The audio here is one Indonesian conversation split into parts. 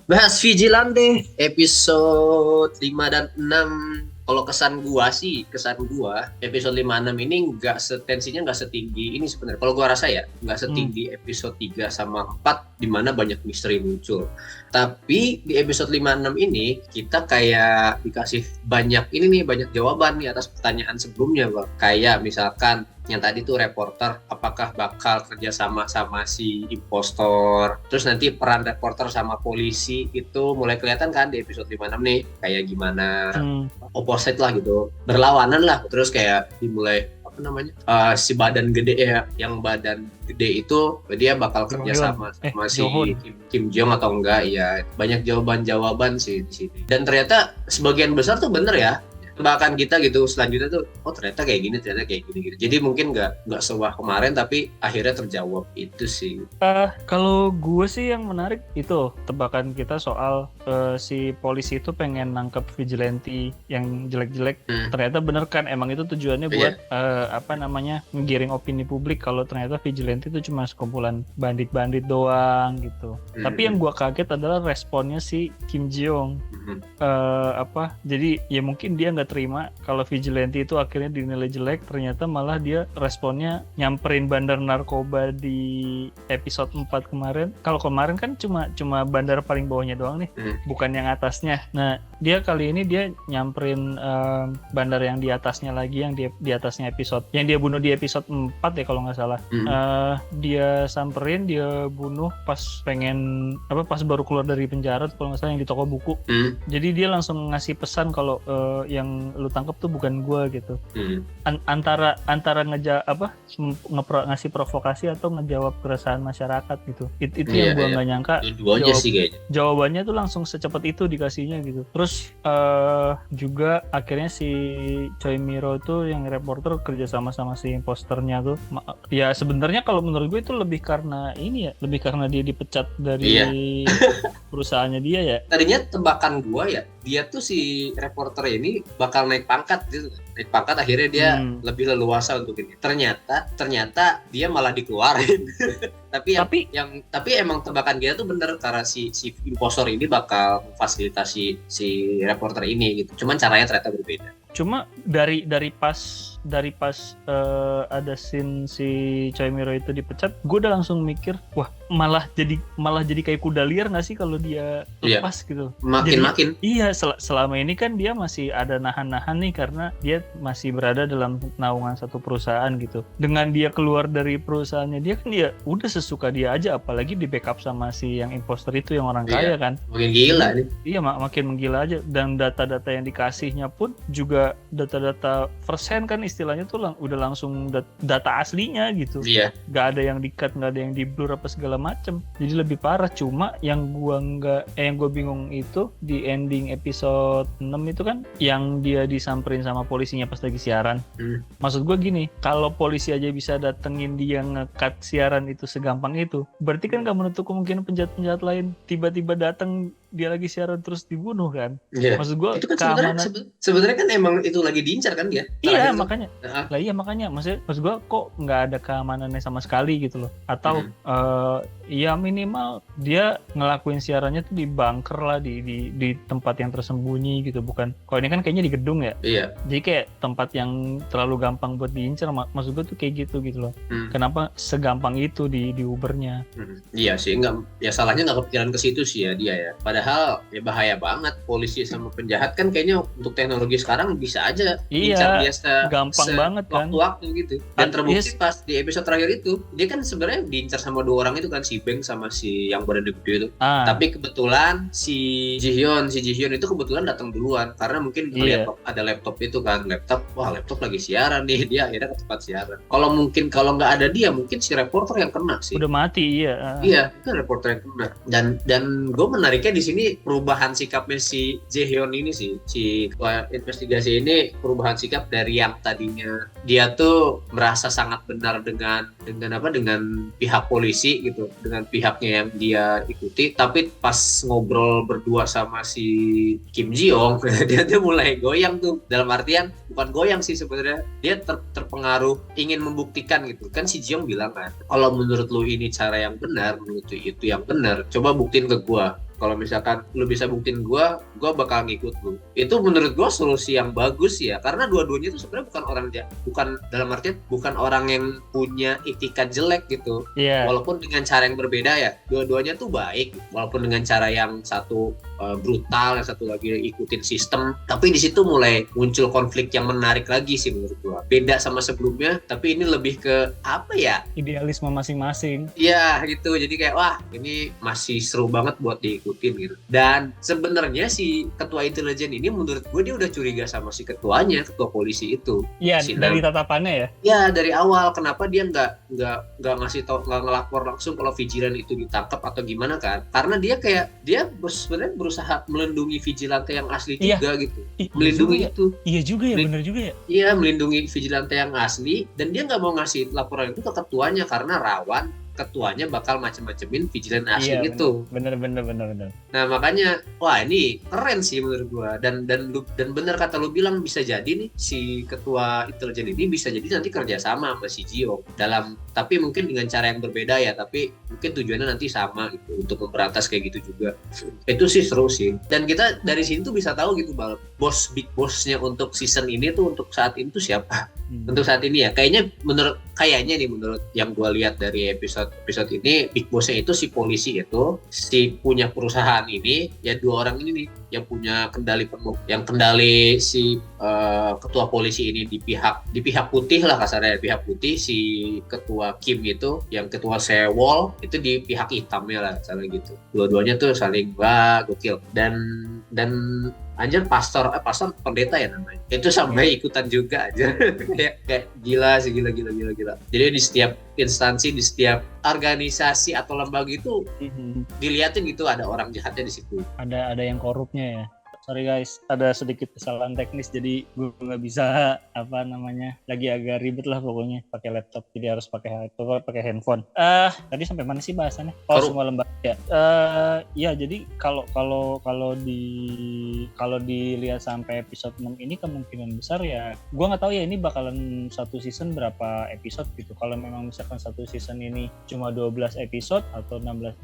Bahas Vigilante episode 5 dan 6. Kalau kesan gua episode 5 6 ini tensinya nggak setinggi ini sebenarnya. Kalau gua rasa ya nggak setinggi episode 3 sama 4 di mana banyak misteri muncul. Tapi di episode 5 6 ini kita kayak dikasih banyak jawaban nih atas pertanyaan sebelumnya, Bang. Kayak misalkan yang tadi tuh reporter apakah bakal kerja sama si impostor, terus nanti peran reporter sama polisi itu mulai kelihatan kan di episode 56 nih kayak gimana opposite lah gitu, berlawanan lah. Terus kayak dimulai si badan gede ya, yang badan gede itu dia bakal kerja sama si Kim Jong atau enggak ya. Banyak jawaban sih di sini, dan ternyata sebagian besar tuh bener ya tebakan kita gitu. Selanjutnya tuh ternyata kayak gini gitu. Jadi mungkin nggak sewah kemarin tapi akhirnya terjawab itu sih. Kalau gue sih yang menarik itu tebakan kita soal si polisi itu pengen nangkep vigilante yang jelek-jelek. Ternyata bener kan, emang itu tujuannya buat menggiring opini publik kalau ternyata vigilante itu cuma sekumpulan bandit-bandit doang gitu. Tapi yang gue kaget adalah responnya si Kim Jong. Jadi ya mungkin dia nggak terima kalau vigilante itu akhirnya dinilai jelek. Ternyata malah dia responnya nyamperin bandar narkoba di episode 4 kemarin. Kalau kemarin kan cuma bandar paling bawahnya doang nih, bukan yang atasnya. Nah, dia kali ini dia nyamperin bandar yang di atasnya lagi, yang di atasnya episode yang dia bunuh di episode 4 ya kalau nggak salah. Dia samperin, dia bunuh pas baru keluar dari penjara kalau nggak salah, yang di toko buku. Jadi dia langsung ngasih pesan kalau yang lu tangkap tuh bukan gua gitu. Antara ngasih provokasi atau ngejawab keresahan masyarakat gitu. Itu yang gua nggak nyangka. Dua-duanya sih kayaknya. Jawabannya tuh langsung secepat itu dikasihnya gitu. Terus juga akhirnya si Choi Miro tuh yang reporter kerja sama si imposternya tuh. Ya sebenarnya kalau menurut gue itu lebih karena dia dipecat dari perusahaannya dia ya. Tadinya tebakan gua ya, dia tuh si reporter ini bakal naik pangkat gitu. Naik pangkat akhirnya dia lebih leluasa untuk ini. Ternyata dia malah dikeluarin. tapi emang tebakan kita tuh bener, karena si impostor ini bakal memfasilitasi si reporter ini gitu. Cuman caranya ternyata berbeda. Cuma dari pas ada scene si Choi Miro itu dipecat, gue udah langsung mikir, wah malah jadi kayak kuda liar nggak sih kalau dia lepas gitu. Makin. Iya, selama ini kan dia masih ada nahan-nahan nih karena dia masih berada dalam naungan satu perusahaan gitu. Dengan dia keluar dari perusahaannya dia kan ya udah sesuka dia aja, apalagi di backup sama si yang imposter itu yang orang kaya kan. Makin gila nih. Iya, makin menggila aja. Dan data-data yang dikasihnya pun juga data-data first hand kan istilahnya tuh udah langsung data aslinya gitu. Iya. Gak ada yang di-cut, gak ada yang di-blur apa segala macem. Jadi lebih parah. Cuma yang gue bingung itu di ending episode 6 itu kan yang dia disamperin sama polisinya pas lagi siaran. Maksud gue gini, kalau polisi aja bisa datengin dia nge-cut siaran itu segampang itu, berarti kan gak menutup kemungkinan penjahat-penjahat lain tiba-tiba datang dia lagi siaran terus dibunuh kan. Maksud gue itu kan sebenarnya kan emang itu lagi diincar kan dia. Iya makanya. Makanya maksud gue kok nggak ada keamanannya sama sekali gitu loh. Atau ya minimal dia ngelakuin siarannya tuh di bunker lah, di tempat yang tersembunyi gitu, bukan. Kalau ini kan kayaknya di gedung ya. Iya. Jadi kayak tempat yang terlalu gampang buat diincar. Maksud gue tuh kayak gitu loh. Kenapa segampang itu di Ubernya? Iya sih, salahnya nggak kepikiran ke situ sih ya dia ya. Padahal ya bahaya banget, polisi sama penjahat kan kayaknya untuk teknologi sekarang bisa aja incar dia gampang banget kan waktu gitu. Dan terbukti pas di episode terakhir itu dia kan sebenarnya diincar sama dua orang itu kan, si Beng sama si yang badan gede itu. Tapi kebetulan si Jihyun itu kebetulan datang duluan karena mungkin melihat ada laptop itu kan, laptop lagi siaran nih, dia akhirnya ke tempat siaran. Kalau nggak ada dia mungkin si reporter yang kena sih. Udah mati Iya, kan reporter yang kena. Dan gue menariknya di sini perubahan sikapnya si Jaehyun ini sih, si investigasi ini, perubahan sikap dari yang tadinya dia tuh merasa sangat benar dengan pihak polisi gitu, dengan pihaknya yang dia ikuti, tapi pas ngobrol berdua sama si Kim Ji-young dia mulai goyang tuh. Dalam artian bukan goyang sih sebenarnya, dia terpengaruh, ingin membuktikan gitu kan. Si Ji-young bilang kan, kalau menurut lu ini cara yang benar, menurut itu yang benar, coba buktiin ke gua. kalau misalkan lu bisa buktiin gua bakal ngikut lu. Itu menurut gua solusi yang bagus ya, karena dua-duanya itu sebenarnya bukan dalam artian bukan orang yang punya itikat jelek gitu. Iya. Walaupun dengan cara yang berbeda ya, dua-duanya tuh baik, walaupun dengan cara yang satu brutal, yang satu lagi ikutin sistem, tapi di situ mulai muncul konflik yang menarik lagi sih menurut gua. Beda sama sebelumnya, tapi ini lebih ke apa ya? Idealisme masing-masing. Iya gitu, jadi kayak wah ini masih seru banget buat diikutin gitu. Dan sebenarnya si ketua intelijen ini menurut gue dia udah curiga sama si ketuanya, ketua polisi itu. Iya, Si dari Nam. tatapannya ya. Ya dari awal kenapa dia nggak ngasih tau, nggak ngelapor langsung kalau vigilan itu ditangkap atau gimana kan? Karena dia sebenarnya berusaha melindungi vigilante yang asli juga gitu. Melindungi juga itu. Iya juga ya, benar juga ya. Iya, melindungi vigilante yang asli, dan dia nggak mau ngasih laporan itu ke ketuanya karena rawan ketuanya bakal macem-macemin vigilan asli itu. Bener. Nah makanya, wah ini keren sih menurut gua. Dan bener kata lu bilang, bisa jadi nih si ketua intelijen ini bisa jadi nanti kerjasama sama si Gio tapi mungkin dengan cara yang berbeda ya. Tapi mungkin tujuannya nanti sama gitu untuk memberantas kayak gitu juga. Itu sih seru sih. Dan kita dari sini tuh bisa tahu gitu bahwa big bossnya untuk season ini tuh untuk saat ini tuh siapa? Untuk saat ini ya, menurut yang gue lihat dari episode ini, big bossnya itu si polisi itu, si punya perusahaan ini, ya dua orang ini nih yang punya kendali penuh, yang kendali si ketua polisi ini di pihak putih lah kasarnya, pihak putih, si ketua Kim itu, yang ketua Sewol itu di pihak hitamnya lah, salah gitu. Dua-duanya tuh saling gokil. Dan anjir pastor pendeta ya namanya. Itu sampai ikutan juga aja. kayak gila sih, gila. Jadi di setiap instansi, di setiap organisasi atau lembaga itu dilihatin gitu ada orang jahatnya di situ. Ada yang korupnya ya. Sorry guys, ada sedikit kesalahan teknis, jadi gue nggak bisa lagi agak ribet lah pokoknya pakai laptop, jadi harus pakai handphone. Tadi sampai mana sih bahasannya? Semua lembaga ya. Ya jadi kalau dilihat sampai episode 6 ini kemungkinan besar ya, gue nggak tahu ya ini bakalan satu season berapa episode gitu. Kalau memang misalkan satu season ini cuma 12 episode atau 12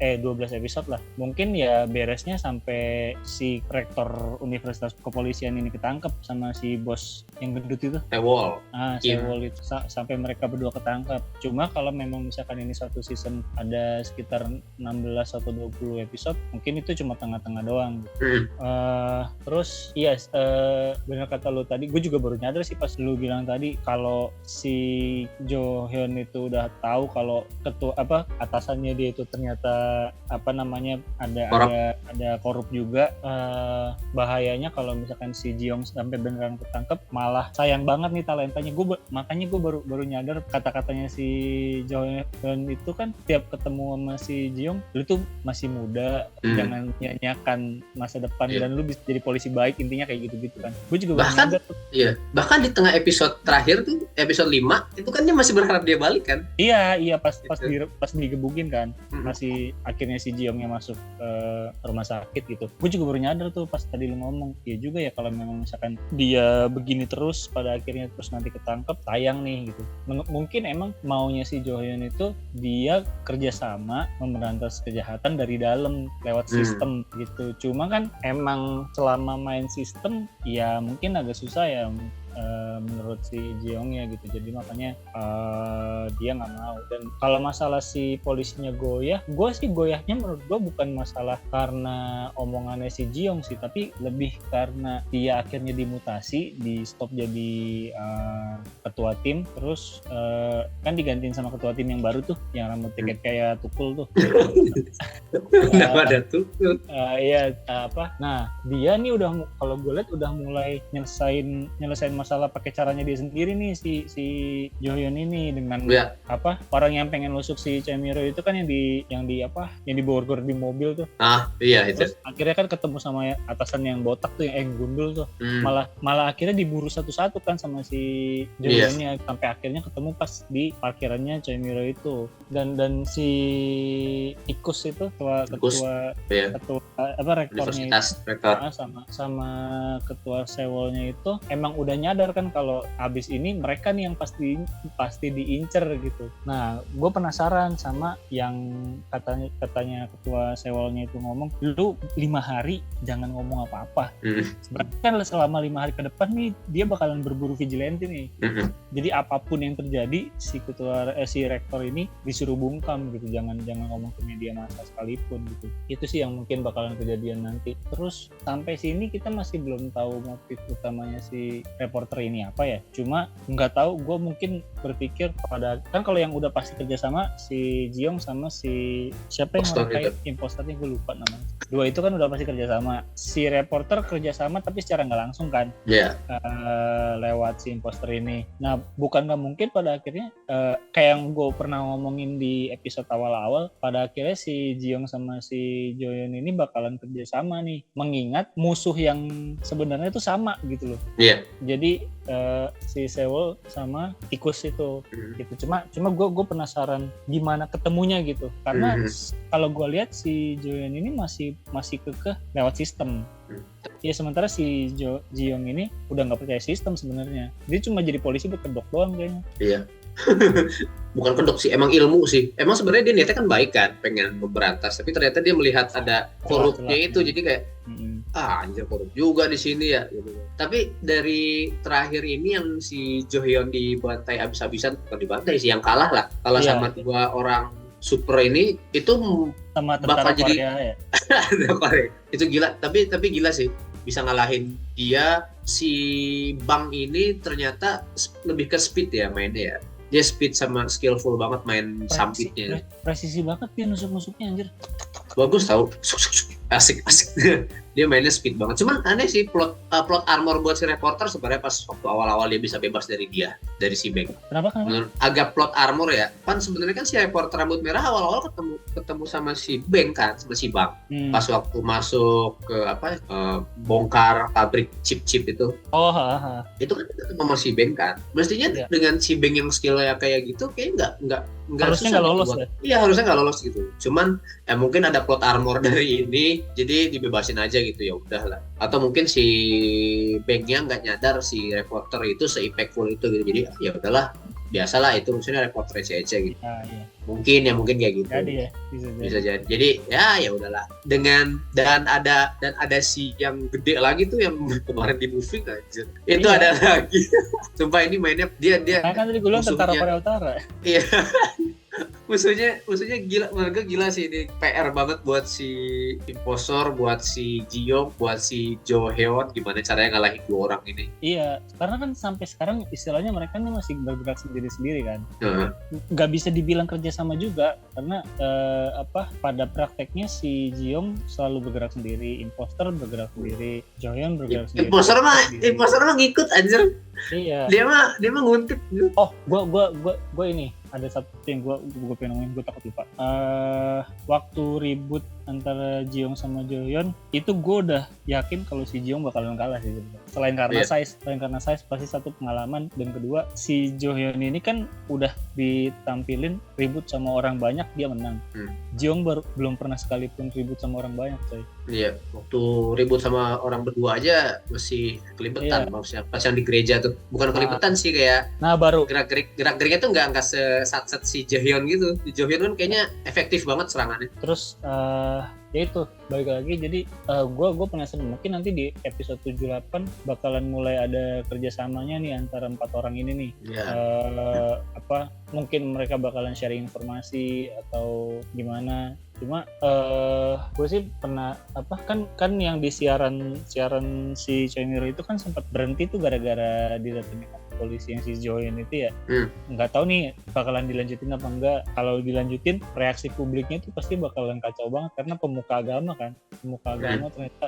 episode lah, mungkin ya beresnya sampai si rektor Universitas Kepolisian ini ketangkep sama si bos yang gendut itu. Sewol. Sewol itu sampai mereka berdua ketangkep. Cuma kalau memang misalkan ini satu season ada sekitar 16 atau 20 episode, mungkin itu cuma tengah-tengah doang. Terus benar kata lu tadi, gue juga baru nyadar sih pas lu bilang tadi kalau si Jo Hyun itu udah tahu kalau atasannya dia itu ternyata ada korup juga. Bahayanya kalau misalkan si Jiyoung sampai beneran ketangkep, malah sayang banget nih talentanya. Makanya gue baru nyadar kata-katanya si Jo Hyun itu kan tiap ketemu sama si Jiyoung, lu tuh masih muda, jangan nyanyiakan masa depan dan lu bisa jadi polisi baik, intinya kayak gitu-gitu kan. Gue juga baru nyadar tuh. Iya, bahkan di tengah episode terakhir tuh, episode 5 itu kan dia masih berharap dia balik kan. Iya pas digebukin kan. Masih akhirnya si Jiyoungnya masuk rumah sakit gitu. Gue juga baru nyadar tuh pas tadi lu ngomong, ya juga ya kalau memang misalkan dia begini terus pada akhirnya terus nanti ketangkep, sayang nih gitu. Mungkin emang maunya si Jo Hyun itu dia kerjasama memberantas kejahatan dari dalam lewat sistem gitu. Cuma kan emang selama main sistem ya mungkin agak susah ya menurut si Jiyoung ya gitu. Jadi makanya dia nggak mau. Dan kalau masalah si polisinya goyah, gue sih goyahnya menurut gue bukan masalah karena omongannya si Jiyoung sih, tapi lebih karena dia akhirnya dimutasi, di stop jadi ketua tim, terus kan digantiin sama ketua tim yang baru tuh, yang rambutnya kayak Tukul tuh. Ada Tukul. Nah dia nih udah, kalau gue lihat udah mulai nyelesain masalah pakai caranya dia sendiri nih si Jo Hyun ini dengan orang yang pengen lusuk si Choi Mi-ro itu kan yang diborgor di mobil tuh. Iya itu. Terus akhirnya kan ketemu sama atasan yang botak tuh, yang gundul tuh. Malah akhirnya diburu satu-satu kan sama si Jo Hyun-nya, sampai akhirnya ketemu pas di parkirannya Choi Mi-ro itu. Dan si Ikus itu ketua rektornya itu, sama ketua Sewolnya itu emang udah nyadar nyadar kan kalau abis ini mereka nih yang pasti diincer gitu. Nah, gue penasaran sama yang katanya ketua Sewolnya itu ngomong, lu 5 hari jangan ngomong apa-apa. Sebenarnya kan selama 5 hari ke depan nih dia bakalan berburu vigilante nih. Jadi apapun yang terjadi si rektor ini disuruh bungkam gitu, jangan ngomong ke media massa sekalipun gitu. Itu sih yang mungkin bakalan kejadian nanti. Terus sampai sini kita masih belum tahu motif utamanya si reporter ini apa ya. Cuma nggak tahu, gue mungkin berpikir pada kan kalau yang udah pasti kerjasama si Jiong sama si siapa yang orang kayak imposternya, gue lupa namanya. Dua itu kan udah pasti kerjasama. Si reporter kerjasama tapi secara nggak langsung kan, lewat si imposter ini. Nah, bukan nggak mungkin pada akhirnya kayak yang gue pernah ngomongin di episode awal-awal, pada akhirnya si Jiong sama si Joyeon ini bakalan kerjasama nih, mengingat musuh yang sebenarnya itu sama gitu loh. Jadi si Sewol sama tikus itu gitu. Cuma gue penasaran gimana ketemunya gitu, karena kalau gue lihat si Joyeon ini masih kekeh lewat sistem. Ya sementara si Jiong ini udah nggak percaya sistem sebenarnya. Dia cuma jadi polisi berkedok doang kayaknya. Iya. Bukan kedok sih, emang ilmu sih. Emang sebenarnya dia niatnya kan baik kan, pengen memberantas, tapi ternyata dia melihat ada korupnya itu, jadi kayak anjir korup juga di sini ya gitu. Tapi dari terakhir ini yang si Jo Hyun dibantai abis-abisan, bukan dibantai sih, yang kalah lah, sama dua orang super ini, itu sama bakal jadi Korea, ya? Itu gila, tapi gila sih bisa ngalahin dia. Si Bang ini ternyata lebih ke speed ya mainnya ya. Dia speed sama skillful banget main sampitnya. Presisi banget dia nusuk-nusuknya anjir. Bagus tau. Asik. Dia mainnya speed banget. Cuman aneh sih plot armor buat si reporter sebenarnya pas waktu awal-awal dia bisa bebas dari si Beng. Kenapa? Agak plot armor ya. Kan sebenarnya kan si reporter rambut merah awal-awal ketemu sama si Beng kan, sama si Bang. Pas waktu masuk ke bongkar pabrik chip-chip itu. Itu kan ketemu sama si Beng kan. Mestinya dengan si Beng yang skillnya kayak gitu kayaknya enggak harusnya nggak lolos ya? Iya, harusnya nggak lolos gitu. Cuman mungkin ada plot armor dari ini, jadi dibebasin aja gitu, ya udahlah. Atau mungkin si Bengnya nggak nyadar si reporter itu se-impactful itu gitu. Jadi ya udahlah, biasalah itu, maksudnya reporter aja gitu. Iya. Mungkin kayak gitu. Jadi ya, bisa jadi. Jadi ya udahlah. Dan ada si yang gede lagi tuh yang kemarin di movie aja. Itu ada lagi. Sumpah ini mainnya dia. Nah, kan tadi gue bilang tentara Korea Utara. Iya. musuhnya gila, mereka gila sih, ini PR banget buat si impostor, buat si Jiong, buat si Jo Hyun, gimana caranya ngalahin dua orang ini. Iya, karena kan sampai sekarang istilahnya mereka ini masih bergerak sendiri-sendiri kan. Nggak bisa dibilang kerjasama juga, karena pada prakteknya si Jiong selalu bergerak sendiri, impostor bergerak sendiri, Jo Hyun bergerak sendiri. Impostor mah ngikut anjir. Iya. Dia mah nguntip. Oh, gua ini ada satu yang gue pengen ngomongin, gue takut lupa. Waktu ribut antara Jiong sama Jo Hyun itu gue udah yakin kalau si Jiong bakalan kalah sih. Selain karena size pasti satu pengalaman, dan kedua si Jo Hyun ini kan udah ditampilin ribut sama orang banyak dia menang. Jiong belum pernah sekalipun ribut sama orang banyak, coy. Iya, waktu ribut sama orang berdua aja masih kelibetan, maksudnya pas yang di gereja tuh bukan kelibetan sih, kayak baru gerak-geriknya tuh nggak sat si Jaehyun gitu. Di Jaehyun kan kayaknya efektif banget serangannya. Terus ya itu balik lagi, jadi gue penasaran mungkin nanti di episode 78 bakalan mulai ada kerjasamanya nih antara 4 orang ini nih. Mungkin mereka bakalan sharing informasi atau gimana. Cuma gue sih pernah kan yang di siaran si Choi Miro itu kan sempat berhenti tuh gara-gara didatengin polisi yang si Joyen itu ya. Nggak tahu nih bakalan dilanjutin apa enggak. Kalau dilanjutin reaksi publiknya tuh pasti bakalan kacau banget, karena pemuka agama ternyata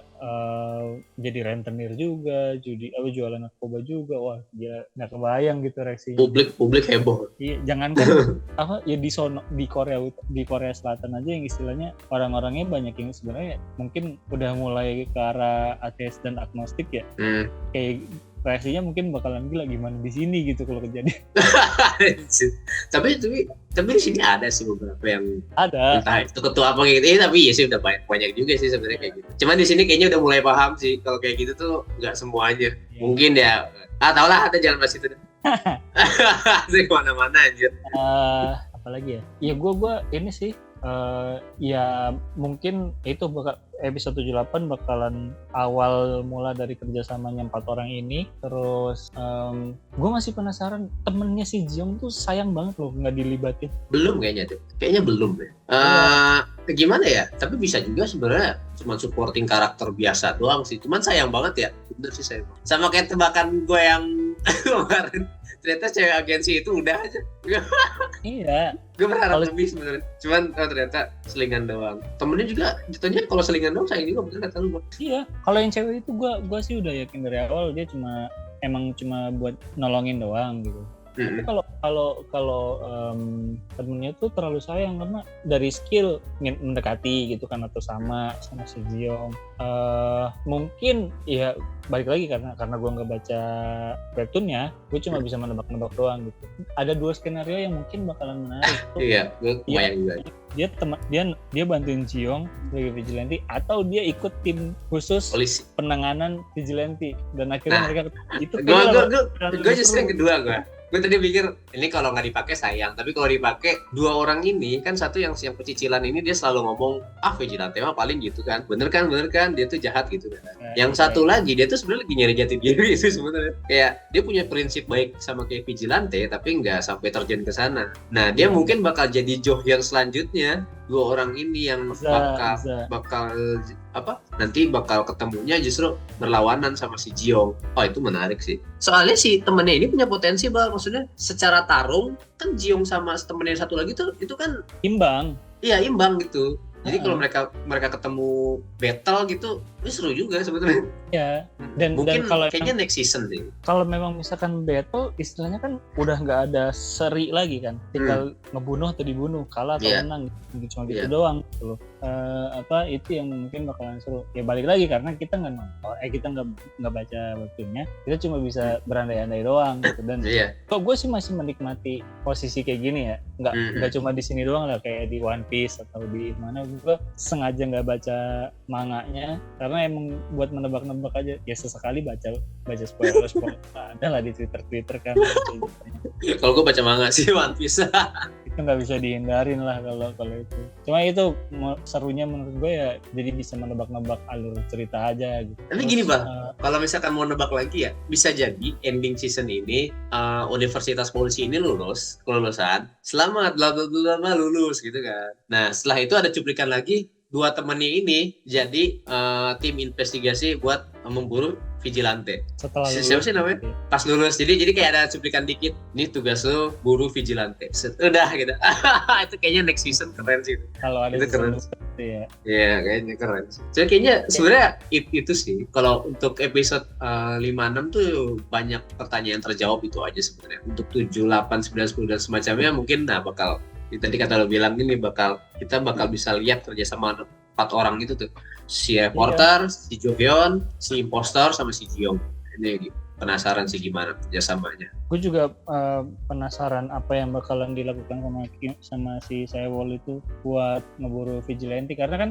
jadi rentenir juga, jualan narkoba juga. Wah, dia nggak kebayang gitu reaksinya. Publik heboh. Iya, jangankan di Korea Selatan aja yang istilahnya orang-orangnya banyak yang sebenarnya mungkin udah mulai ke arah ateis dan agnostik ya. Kayak reaksinya mungkin bakalan gila gimana di sini gitu kalau kejadian. tapi di sini ada sih beberapa yang Ada. entah itu ketua apa kayak gitu, tapi ya sih udah banyak juga sih sebenarnya kayak gitu. Cuman di sini kayaknya udah mulai paham sih kalau kayak gitu tuh nggak semuanya. Mungkin ya, tau lah, ada jangan bahas itu deh. Itu kemana-mana anjir. Apalagi ya? Ya gue ini sih. Ya mungkin itu episode 78 bakalan awal mula dari kerjasamanya 4 orang ini. Terus gue masih penasaran temennya si Jiong tuh sayang banget loh nggak dilibatin. Belum kayaknya tuh, kayaknya belum deh. Gimana ya? Tapi bisa juga sebenarnya cuma supporting karakter biasa doang sih. Cuman sayang banget ya, bener sih sayang. Sama kayak tebakan gue yang kemarin. Ternyata cewek agensi itu udah aja. Iya. Gue berharap lebih sebenarnya. Cuman ternyata selingan doang. Temennya juga jatuhnya kalau selingan doang sayang juga, bener kata lu. Iya. Kalau yang cewek itu gue sih udah yakin dari awal dia emang cuma buat nolongin doang gitu. Tapi kalau temennya tuh terlalu sayang karena dari skill mendekati gitu kan atau sama si Jiong. Mungkin ya balik lagi karena gue nggak baca webtoonnya, gue cuma bisa menebak-nebak doang gitu. Ada 2 skenario yang mungkin bakalan menarik. Iya, gue kebayang juga. Dia bantuin Jiong sebagai vigilante atau dia ikut tim khusus polisi penanganan vigilante dan akhirnya mereka itu. Gue justru yang kedua gue tadi pikir ini kalau nggak dipakai sayang, tapi kalau dipakai 2 orang ini kan, satu yang pecicilan ini dia selalu ngomong vigilante mah paling gitu kan, bener kan dia tuh jahat gitu kan. Yang satu lagi dia tuh sebenarnya lagi nyari jati diri itu sebenarnya, kayak dia punya prinsip baik sama kayak vigilante tapi nggak sampai terjun ke sana. Nah dia mungkin bakal jadi Jo yang selanjutnya. 2 orang ini yang bakal nanti bakal ketemunya justru berlawanan sama si Jiong. Oh itu menarik sih. Soalnya si temennya ini punya potensi maksudnya secara tarung kan Jiong sama temennya yang satu lagi tuh itu kan imbang. Iya imbang gitu. Jadi kalau mereka ketemu battle gitu, seru juga sebetulnya. Ya. Mungkin kalau kayaknya next season sih. Kalau memang misalkan battle, istilahnya kan udah nggak ada seri lagi kan, tinggal ngebunuh atau dibunuh, kalah atau menang, cuma gitu doang. Gitu loh. Itu yang mungkin bakalan seru. Ya balik lagi karena kita nggak nonton, kita nggak baca webtoonnya, kita cuma bisa berandai-andai doang. Gitu. Dan kok gue sih masih menikmati posisi kayak gini ya, nggak cuma di sini doang lah, kayak di One Piece atau di mana. Gue sengaja nggak baca manganya karena emang buat menebak-nebak aja. Ya sesekali baca spoiler ada lah di Twitter kan. Kalau gue baca manga sih One Piece. Itu nggak bisa dihindarin lah kalau itu. Cuma itu serunya menurut gue ya, jadi bisa menebak-nebak alur cerita aja gitu. Tapi gini Bang, kalau misalkan mau nebak lagi ya, bisa jadi ending season ini Universitas Polisi ini kelulusan, selamat bla bla bla lulus gitu kan. Nah setelah itu ada cuplikan lagi 2 temannya ini jadi tim investigasi buat memburu vigilante. Setelah lulus, siapa sih namanya? Pas lulus. Jadi kayak ada cuplikan dikit. Ini tugas lo buru vigilante. Udah gitu. Itu kayaknya next season keren sih. Kalau ada itu keren. Ya. Iya, kayaknya keren. Jadi kayaknya sebenarnya itu sih. Kalau untuk episode 5-6 tuh banyak pertanyaan terjawab itu aja sebenarnya. Untuk 7, 8, 9, 10 dan semacamnya mungkin bakal tadi kata lo bilang ini kita bakal bisa lihat kerjasama 4 orang itu tuh, si reporter, si Jo Hyun, si impostor sama si Jiong. Ini penasaran sih gimana kerjasamanya. Gue juga penasaran apa yang bakalan dilakukan sama si Sewol itu buat ngeburu vigilante, karena kan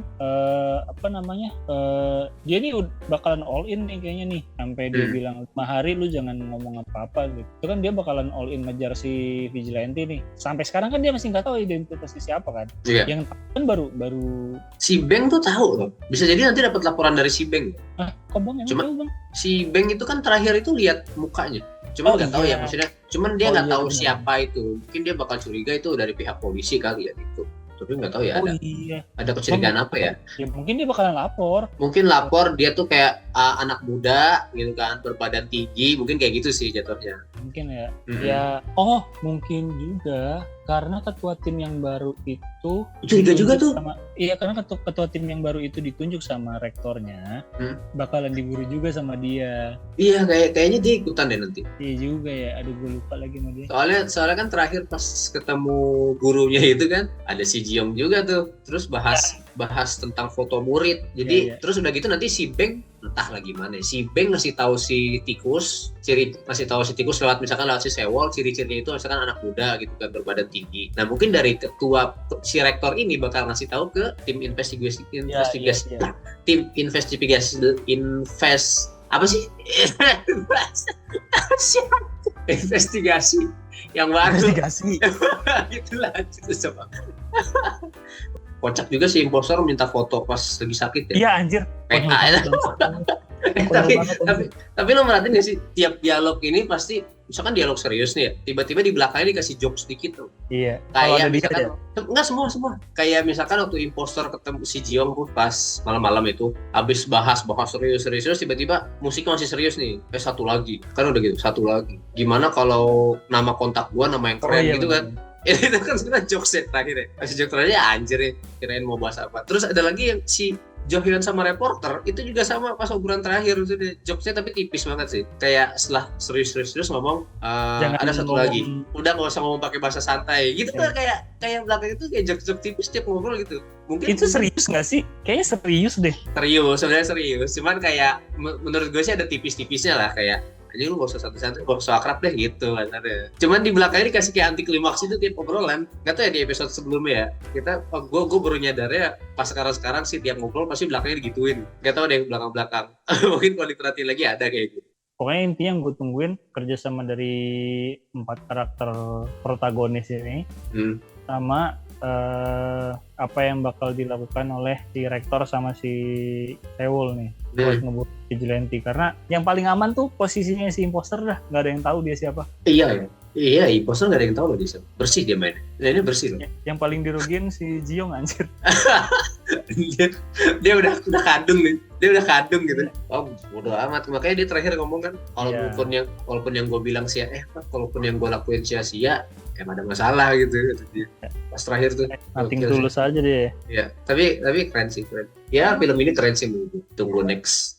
dia nih bakalan all in nih kayaknya nih, sampai dia bilang 5 hari lu jangan ngomong apa-apa gitu. Itu kan dia bakalan all in ngejar si vigilante nih. Sampai sekarang kan dia masih nggak tahu identitasnya siapa kan. Iya. Yang kan baru si Beng tuh tahu loh. Bisa jadi nanti dapat laporan dari si Beng. Kok Bang? Cuma tahu, Bang? Si Beng itu kan terakhir itu lihat mukanya. Cuman nggak tahu ya maksudnya. Cuman dia nggak tahu siapa itu. Mungkin dia bakal curiga itu dari pihak polisi kali ya gitu. Tapi nggak tahu ya ada kecurigaan apa ya. Ya mungkin dia bakalan lapor. Mungkin lapor dia tuh kayak anak muda gitu kan, berbadan tinggi, mungkin kayak gitu sih jatuhnya. Mungkin ya. Ya mungkin juga karena ketua tim yang baru itu curiga juga tuh. Karena ketua tim yang baru itu ditunjuk sama rektornya, bakalan diburu juga sama dia. Iya, kayaknya dia ikutan deh nanti. Iya juga ya, aduh gue lupa lagi sama dia. Soalnya kan terakhir pas ketemu gurunya itu kan, ada si Jiong juga tuh, terus bahas tentang foto murid. Jadi terus udah gitu nanti si Beng entahlah gimana. Si Beng ngasih tahu si tikus, lewat misalkan lewat si Sewol, ciri-cirinya itu misalkan anak muda gitu kan, berbadan tinggi. Nah mungkin dari ketua si rektor ini bakal ngasih tahu ke tim investigasi tim apa sih investigasi yang baru gitulah gitu coba. Kocak juga si impostor minta foto pas lagi sakit ya. Iya anjir. Tapi lo merhatiin gak sih tiap dialog ini pasti misalkan dialog serius nih ya, tiba-tiba di belakangnya dikasih jokes sedikit tuh. Iya. Kayak misalkan enggak semua. Kayak misalkan waktu impostor ketemu si Jiong tuh pas malam-malam itu habis bahas serius tiba-tiba musiknya masih serius nih. Satu lagi. Kan udah gitu, satu lagi. Gimana kalau nama kontak gua nama yang keren gitu kan. Itu kan sebenarnya jokes terakhir ya. Masih jokes terakhir anjir ya, kirain mau bahas apa. Terus ada lagi yang si Johyun sama reporter itu juga sama pas obrolan terakhir itu deh, jokesnya tapi tipis banget sih. Kayak setelah serius ngomong ada satu lagi. Udah nggak usah ngomong pakai bahasa santai gitu kan, kayak belakang itu kayak jokes tipis tiap ngobrol gitu. Mungkin itu serius nggak sih? Kayaknya serius deh. Sebenarnya serius. Cuman kayak menurut gue sih ada tipis-tipisnya lah, kayak aja lu gak usah santai-santai, gak usah akrab deh gitu kan ada. Cuman di belakangnya dikasih kayak anti klimaks itu tiap obrolan. Gak tau ya di episode sebelumnya ya. Gue baru nyadarnya pas sekarang sih tiap ngobrol pasti belakangnya digituin. Gak tau deh belakang-belakang. Mungkin kalau diperhatiin lagi ada kayak gitu. Pokoknya intinya yang gue tungguin kerjasama dari 4 karakter protagonis ini sama apa yang bakal dilakukan oleh si rektor sama si Sewol nih buat ngebuat vigilante, karena yang paling aman tuh posisinya si imposter dah, nggak ada yang tahu dia siapa. Iya, imposter nggak ada yang tahu loh dia bersih dia mainnya. Ini bersih loh. Yang paling dirugiin si Jiong anjir. dia udah kadung nih, dia udah kadung gitu. Oh bodo amat, makanya dia terakhir ngomong kan, walaupun yang gue bilang walaupun yang gue lakuin sia-sia emang ada masalah gitu dia. Pas terakhir tuh nothing tulus aja deh. Iya, tapi keren sih, keren. Ya film ini keren sih menurut gue. Tunggu next